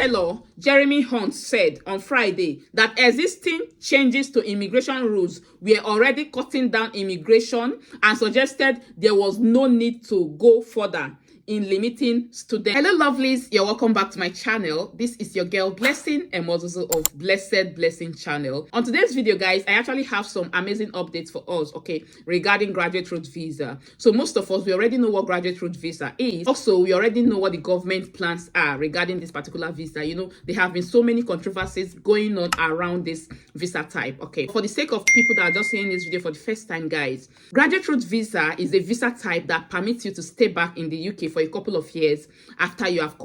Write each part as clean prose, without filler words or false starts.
Chancellor Jeremy Hunt said on Friday that existing changes to immigration rules were already cutting down immigration and suggested there was no need to go further in limiting students. Hello lovelies, you're welcome back to my channel. This is your girl Blessing and also of Blessed Blessing channel. On today's video, guys, I actually have some amazing updates for us, okay, regarding graduate route visa. So most of us, we already know what graduate route visa is. Also, we already know what the government plans are regarding this particular visa. You know, there have been so many controversies going on around this visa type, okay. For the sake of people that are just seeing this video for the first time, guys, graduate route visa is a visa type that permits you to stay back in the UK for a couple of years after you have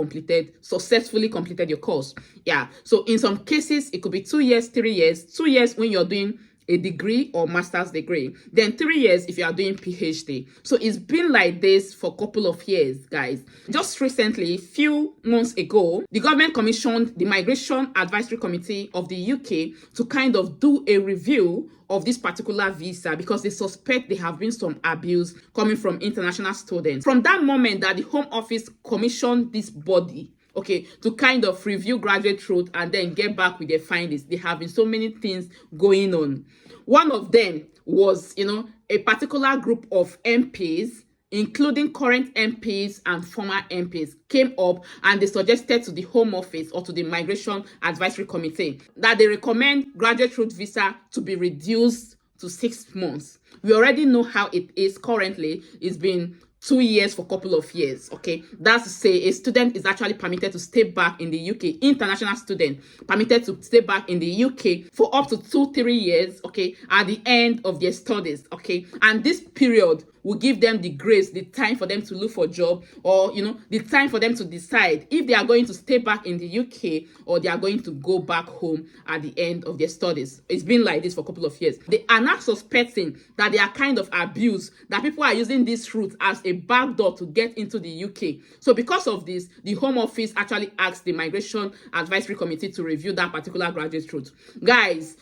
successfully completed your course. Yeah, so in some cases it could be 2 years, 3 years, 2 years when you're doing a degree or master's degree, then 3 years if you are doing PhD. So it's been like this for a couple of years, guys. Just recently, few months ago, the government commissioned the Migration Advisory Committee of the UK to kind of do a review of this particular visa because they suspect there have been some abuse coming from international students. From that moment that the Home Office commissioned this body, okay, to kind of review graduate route and then get back with their findings, there have been so many things going on. One of them was, you know, a particular group of MPs, including current MPs and former MPs, came up and they suggested to the Home Office or to the Migration Advisory Committee that they recommend graduate route visa to be reduced to 6 months. We already know how it is currently. It's been 2 years for a couple of years, okay? That's to say a student is actually permitted to stay back in the UK, international student permitted to stay back in the UK for up to 2-3 years, okay, at the end of their studies, okay? And this period will give them the grace, the time for them to look for a job, or, you know, the time for them to decide if they are going to stay back in the UK or they are going to go back home at the end of their studies. It's been like this for a couple of years. They are not suspecting that they are kind of abused, that people are using this route as a backdoor to get into the UK. So because of this, the Home Office actually asked the Migration Advisory Committee to review that particular graduate route. Guys,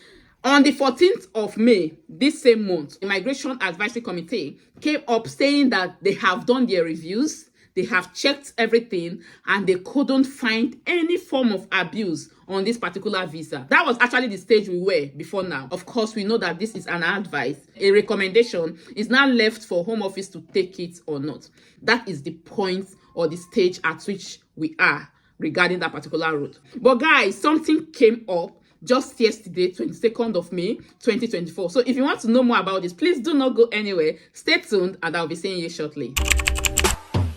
on the 14th of May, this same month, the Migration Advisory Committee came up saying that they have done their reviews, they have checked everything, and they couldn't find any form of abuse on this particular visa. That was actually the stage we were before now. Of course, we know that this is an advice, a recommendation. Is now left for Home Office to take it or not. That is the point or the stage at which we are regarding that particular route. But guys, something came up just yesterday, 22nd of May 2024. So if you want to know more about this, please do not go anywhere. Stay tuned and I'll be seeing you shortly.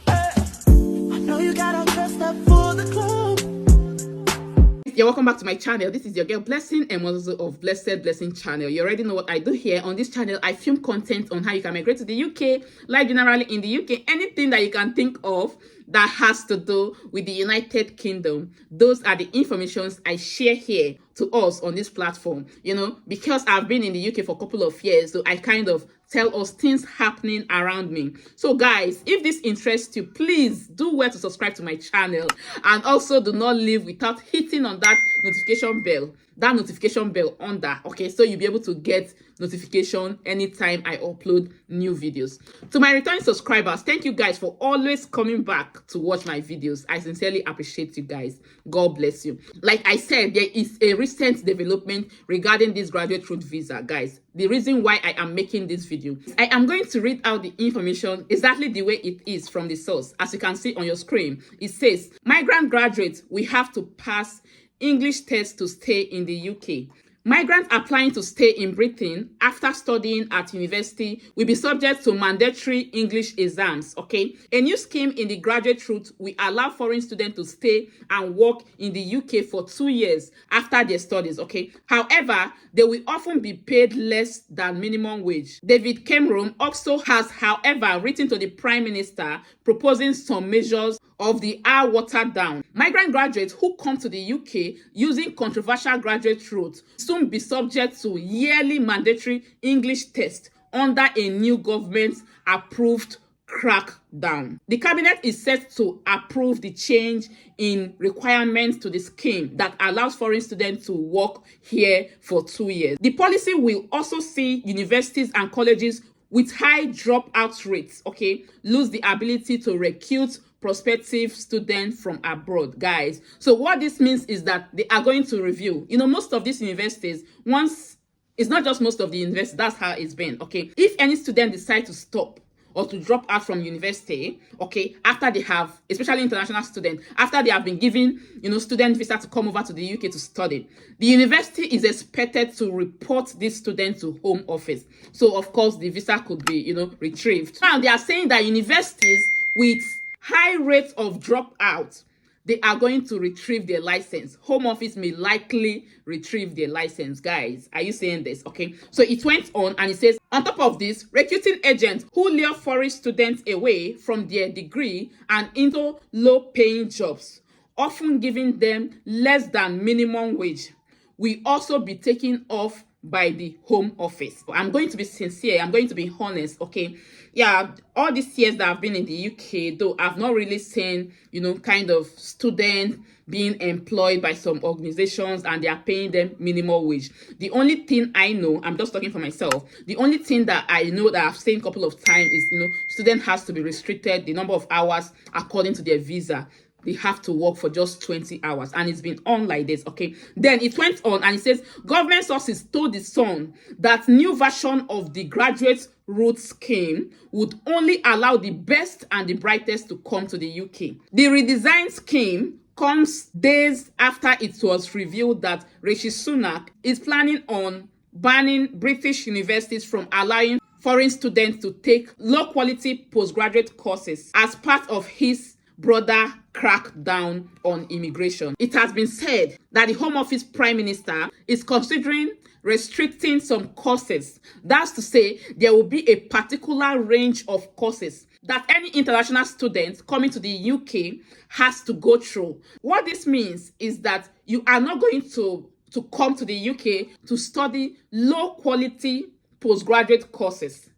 I know you got all dressed up for the club. You're welcome back to my channel. This is your girl Blessing and also of Blessed Blessing channel. You already know what I do here. On this channel, I film content on how you can migrate to the UK, like generally in the UK, anything that you can think of that has to do with the United Kingdom. Those are the informations I share here to us on this platform, you know, because I've been in the UK for a couple of years, so I kind of tell us things happening around me. So guys, if this interests you, please do well to subscribe to my channel and also do not leave without hitting on that notification bell under, okay, so you'll be able to get notification anytime I upload new videos. To my returning subscribers, thank you guys for always coming back to watch my videos. I sincerely appreciate you guys. God bless you. Like I said, there is a recent development regarding this graduate route visa, guys. The reason why I am making this video, I am going to read out the information exactly the way it is from the source. As you can see on your screen, it says, migrant graduates, we have to pass English test to stay in the UK. Migrants applying to stay in Britain after studying at university will be subject to mandatory English exams, okay? A new scheme in the graduate route will allow foreign students to stay and work in the UK for 2 years after their studies, okay? However, they will often be paid less than minimum wage. David Cameron also has, however, written to the Prime Minister proposing some measures of the are watered down. Migrant graduates who come to the UK using controversial graduate route soon be subject to yearly mandatory English test under a new government approved crackdown. The cabinet is set to approve the change in requirements to the scheme that allows foreign students to work here for 2 years. The policy will also see universities and colleges with high dropout rates, okay, lose the ability to recruit prospective students from abroad, guys. So what this means is that they are going to review. Most of these universities, once, it's not just most of the universities, that's how it's been, okay? If any student decide to stop or to drop out from university, okay, after they have, especially international students, after they have been given, student visa to come over to the UK to study, the university is expected to report this student to Home Office. So, of course, the visa could be, retrieved. Now, they are saying that universities with high rates of dropout, they are going to retrieve their license. Home Office may likely retrieve their license, guys. Are you saying this? Okay. So it went on and it says, on top of this, recruiting agents who lure foreign students away from their degree and into low-paying jobs, often giving them less than minimum wage, will also be taken off by the Home Office. I'm going to be sincere. I'm going to be honest. Okay. Yeah, all these years that I've been in the UK, though, I've not really seen, kind of students being employed by some organizations and they are paying them minimum wage. The only thing I know, I'm just talking for myself, the only thing that I know that I've seen a couple of times is, student has to be restricted the number of hours according to their visa. They have to work for just 20 hours, and it's been on like this, okay? Then it went on and it says, government sources told the Sun that new version of the graduate route scheme would only allow the best and the brightest to come to the UK. The redesigned scheme comes days after it was revealed that Rishi Sunak is planning on banning British universities from allowing foreign students to take low-quality postgraduate courses as part of his broader crackdown on immigration. It has been said that the Home Office Prime Minister is considering restricting some courses. That's to say, there will be a particular range of courses that any international student coming to the UK has to go through. What this means is that you are not going to come to the UK to study low quality postgraduate courses.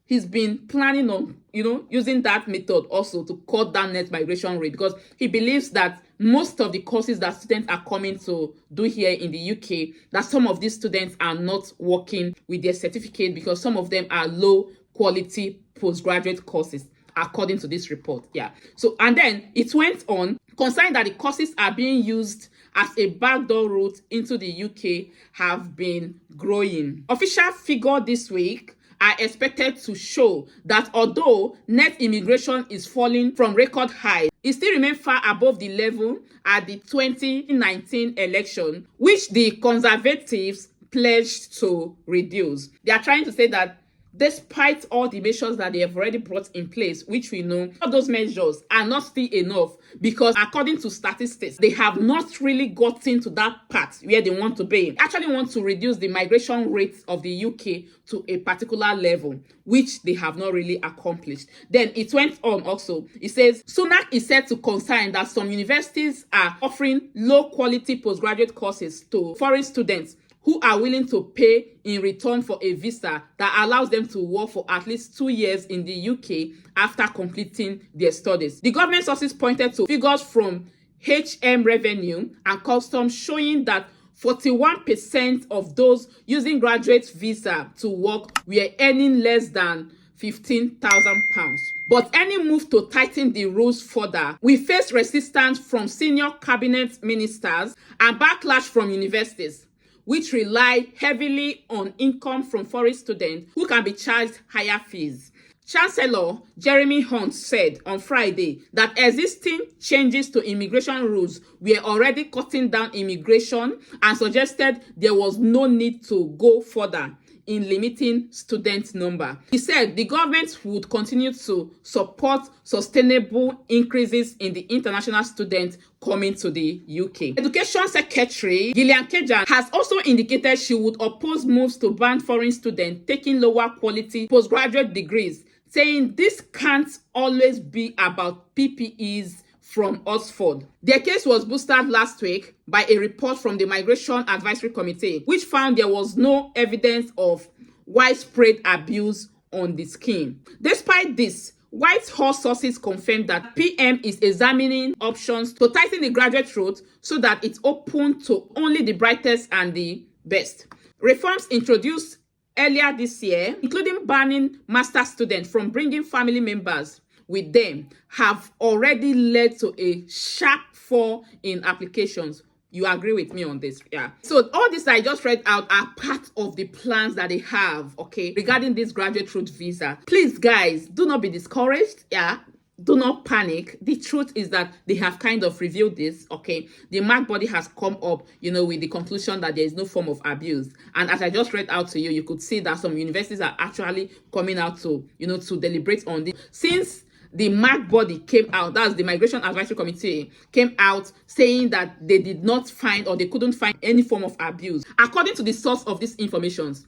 He's been planning on, using that method also to cut down net migration rate, because he believes that most of the courses that students are coming to do here in the UK, that some of these students are not working with their certificate because some of them are low quality postgraduate courses, according to this report. Yeah. So, and then it went on, concerning that the courses are being used as a backdoor route into the UK have been growing. Official figure this week are expected to show that although net immigration is falling from record highs, it still remains far above the level at the 2019 election, which the Conservatives pledged to reduce. They are trying to say that despite all the measures that they have already brought in place, which we know, all those measures are not still enough, because according to statistics, they have not really gotten to that part where they want to be. They actually want to reduce the migration rates of the UK to a particular level, which they have not really accomplished. Then it went on also. It says, Sunak is said to concern that some universities are offering low quality postgraduate courses to foreign students who are willing to pay in return for a visa that allows them to work for at least 2 years in the UK after completing their studies. The government sources pointed to figures from HM Revenue and Customs showing that 41% of those using graduate visa to work were earning less than £15,000. But any move to tighten the rules further will face resistance from senior cabinet ministers and backlash from universities, which rely heavily on income from foreign students who can be charged higher fees. Chancellor Jeremy Hunt said on Friday that existing changes to immigration rules were already cutting down immigration and suggested there was no need to go further in limiting student number. He said the government would continue to support sustainable increases in the international students coming to the UK. Education Secretary Gillian Kejan has also indicated she would oppose moves to ban foreign students taking lower quality postgraduate degrees, saying this can't always be about PPEs from Oxford. Their case was boosted last week by a report from the Migration Advisory Committee, which found there was no evidence of widespread abuse on the scheme. Despite this, Whitehall sources confirmed that PM is examining options to tighten the graduate route so that it's open to only the brightest and the best. Reforms introduced earlier this year, including banning master students from bringing family members, with them have already led to a sharp fall in applications. You agree with me on this? Yeah. So all this I just read out are part of the plans that they have, okay, regarding this graduate route visa. Please, guys, do not be discouraged. Yeah. Do not panic. The truth is that they have kind of revealed this, okay? The MAC body has come up, with the conclusion that there is no form of abuse. And as I just read out to you, you could see that some universities are actually coming out to, to deliberate on this. Since the MAC body came out, that's the Migration Advisory Committee, came out saying that they did not find or they couldn't find any form of abuse. According to the source of these informations,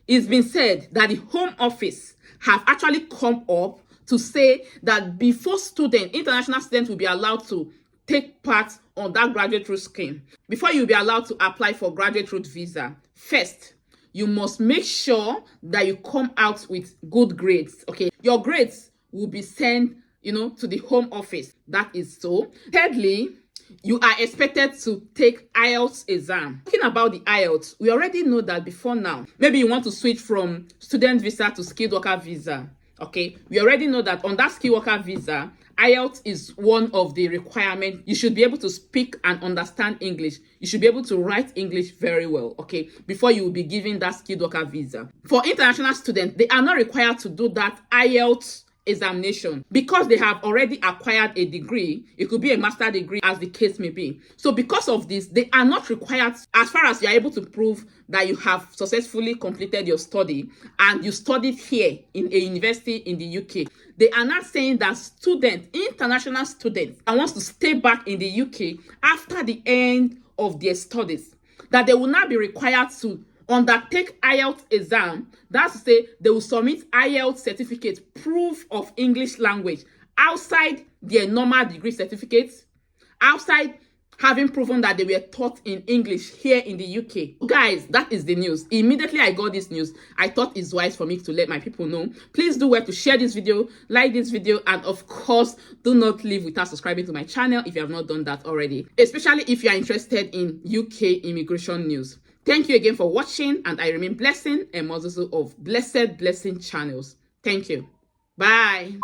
it's been said that the Home Office have actually come up to say that before international students will be allowed to take part on that graduate route scheme, before you'll be allowed to apply for graduate route visa, first, you must make sure that you come out with good grades, okay? Your grades will be sent, to the Home Office. That is so. Thirdly, you are expected to take IELTS exam. Talking about the IELTS, we already know that before now. Maybe you want to switch from student visa to skilled worker visa. Okay, we already know that on that skilled worker visa, IELTS is one of the requirements. You should be able to speak and understand English. You should be able to write English very well, okay, before you will be given that skilled worker visa. For international students, they are not required to do that IELTS examination because they have already acquired a degree. It could be a master's degree, as the case may be. So because of this, they are not required, as far as you are able to prove that you have successfully completed your study and you studied here in a university in the UK. They are not saying that international students that wants to stay back in the UK after the end of their studies, that they will not be required to undertake IELTS exam. That's to say, they will submit IELTS certificate, proof of English language, outside their normal degree certificates, outside having proven that they were taught in English here in the UK. Guys, that is the news. Immediately I got this news, I thought it's wise for me to let my people know. Please do well to share this video, like this video, and of course, do not leave without subscribing to my channel if you have not done that already, especially if you are interested in UK immigration news. Thank you again for watching, and I remain blessing and Moses of Blessed Blessing channels. Thank you. Bye.